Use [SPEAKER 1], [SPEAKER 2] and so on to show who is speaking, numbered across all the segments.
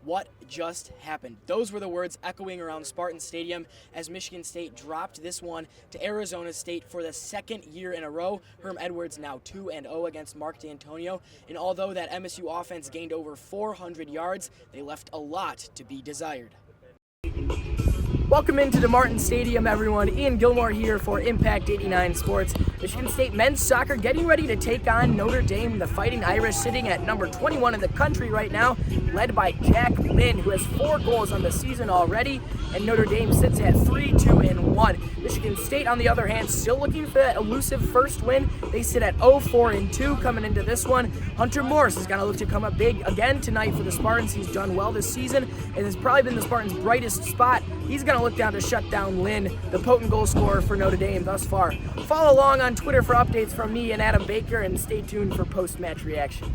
[SPEAKER 1] what just happened. Those were the words echoing around Spartan Stadium as Michigan State dropped this one to Arizona State for the second year in a row. Herm Edwards now 2-0 against Mark D'Antonio. And although that MSU offense gained over 400 yards, they left a lot to be desired. Welcome into DeMartin Stadium, everyone. Ian Gilmour here for Impact 89 Sports. Michigan State men's soccer getting ready to take on Notre Dame. The Fighting Irish sitting at number 21 in the country right now, led by Jack Lynn, who has 4 goals on the season already, and Notre Dame sits at 3-2-1. Michigan State, on the other hand, still looking for that elusive first win. They sit at 0-4-2 coming into this one. Hunter Morris is going to look to come up big again tonight for the Spartans. He's done well this season and has probably been the Spartans' brightest spot. He's going to look down to shut down Lynn, the potent goal scorer for Notre Dame thus far. Follow along on Twitter for updates from me and Adam Baker, and stay tuned for post-match reaction.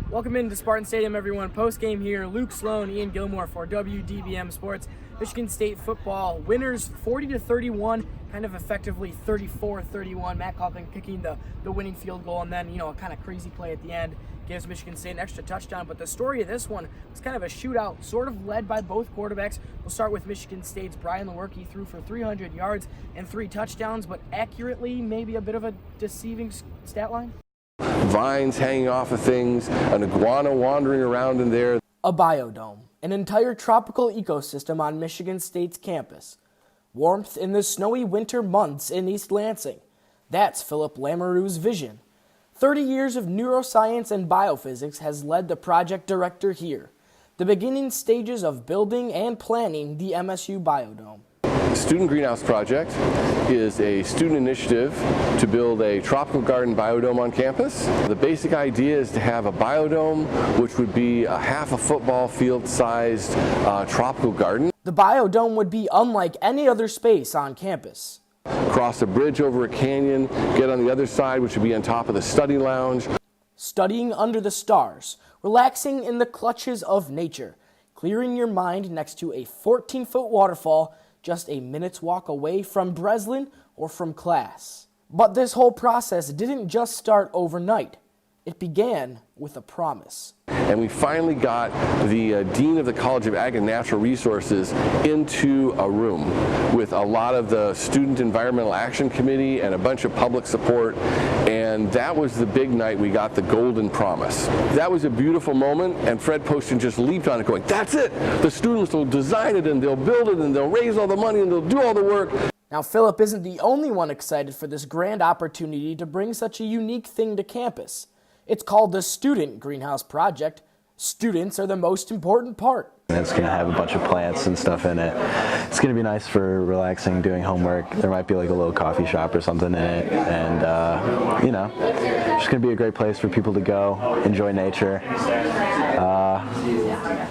[SPEAKER 1] Welcome into Spartan Stadium, everyone. Post-game here, Luke Sloan, Ian Gilmour for WDBM Sports. Michigan State football winners 40-31, kind of effectively 34-31. Matt Coughlin kicking the winning field goal, and then, a kind of crazy play at the end gives Michigan State an extra touchdown. But the story of this one was kind of a shootout, sort of led by both quarterbacks. We'll start with Michigan State's Brian Lewerke. Threw for 300 yards and 3 touchdowns, but accurately maybe a bit of a deceiving stat line.
[SPEAKER 2] Vines hanging off of things, an iguana wandering around in there.
[SPEAKER 1] A biodome, an entire tropical ecosystem on Michigan State's campus. Warmth in the snowy winter months in East Lansing. That's Philip Lamoureux's vision. 30 years of neuroscience and biophysics has led the project director here. The beginning stages of building and planning the MSU Biodome.
[SPEAKER 2] The Student Greenhouse Project is a student initiative to build a tropical garden biodome on campus. The basic idea is to have a biodome which would be a half a football field sized tropical garden.
[SPEAKER 1] The biodome would be unlike any other space on campus.
[SPEAKER 2] Cross a bridge over a canyon, get on the other side, which would be on top of the study lounge.
[SPEAKER 1] Studying under the stars, relaxing in the clutches of nature, clearing your mind next to a 14-foot waterfall just a minute's walk away from Breslin or from class. But this whole process didn't just start overnight. It began with a promise.
[SPEAKER 2] And we finally got the Dean of the College of Ag and Natural Resources into a room with a lot of the Student Environmental Action Committee and a bunch of public support. And that was the big night we got the golden promise. That was a beautiful moment, and Fred Poston just leaped on it going, that's it! The students will design it and they'll build it and they'll raise all the money and they'll do all the work.
[SPEAKER 1] Now, Philip isn't the only one excited for this grand opportunity to bring such a unique thing to campus. It's called the Student Greenhouse Project. Students are the most important part.
[SPEAKER 3] It's going to have a bunch of plants and stuff in it. It's going to be nice for relaxing, doing homework. There might be like a little coffee shop or something in it. And, it's going to be a great place for people to go, enjoy nature,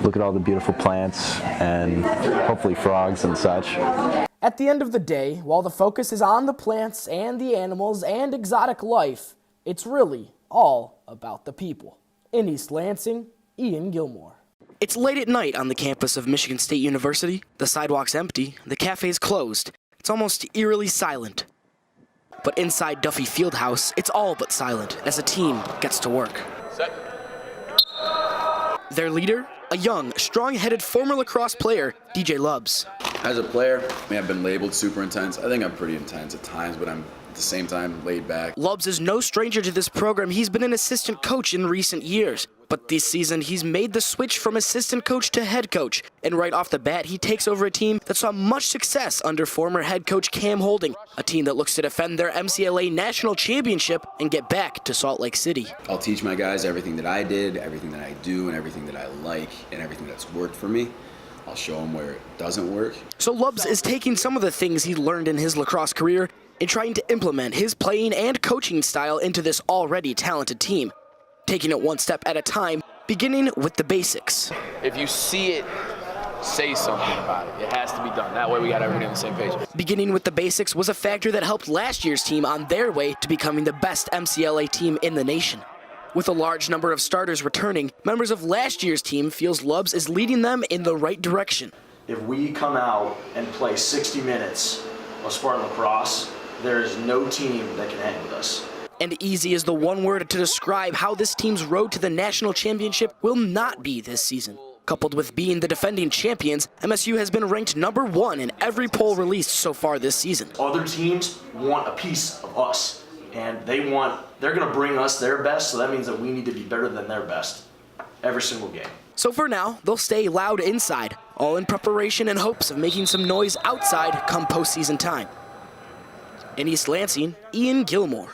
[SPEAKER 3] look at all the beautiful plants and hopefully frogs and such.
[SPEAKER 1] At the end of the day, while the focus is on the plants and the animals and exotic life, it's really all about the people. In East Lansing, Ian Gilmour. It's late at night on the campus of Michigan State University. The sidewalk's empty, the cafe's closed. It's almost eerily silent. But inside Duffy Fieldhouse, it's all but silent as a team gets to work.
[SPEAKER 4] Set.
[SPEAKER 1] Their leader, a young, strong-headed former lacrosse player, DJ Lubbs.
[SPEAKER 4] As a player, I've been labeled super intense. I think I'm pretty intense at times, but I'm at the same time laid back.
[SPEAKER 1] Lubbs is no stranger to this program. He's been an assistant coach in recent years. But this season, he's made the switch from assistant coach to head coach. And right off the bat, he takes over a team that saw much success under former head coach Cam Holding, a team that looks to defend their MCLA national championship and get back to Salt Lake City.
[SPEAKER 4] I'll teach my guys everything that I did, everything that I do, and everything that I like, and everything that's worked for me. I'll show them where it doesn't work.
[SPEAKER 1] So Lubbs is taking some of the things he learned in his lacrosse career and trying to implement his playing and coaching style into this already talented team. Taking it one step at a time, beginning with the basics.
[SPEAKER 5] If you see it, say something about it. It has to be done. That way we got everybody on the same page.
[SPEAKER 1] Beginning with the basics was a factor that helped last year's team on their way to becoming the best MCLA team in the nation. With a large number of starters returning, members of last year's team feels Lubbs is leading them in the right direction.
[SPEAKER 6] If we come out and play 60 minutes of Spartan lacrosse, there is no team that can hang with us.
[SPEAKER 1] And easy is the one word to describe how this team's road to the national championship will not be this season. Coupled with being the defending champions, MSU has been ranked #1 in every poll released so far this season.
[SPEAKER 6] Other teams want a piece of us, and they're going to bring us their best, so that means that we need to be better than their best every single game.
[SPEAKER 1] So for now, they'll stay loud inside, all in preparation and hopes of making some noise outside come postseason time. In East Lansing, Ian Gilmour.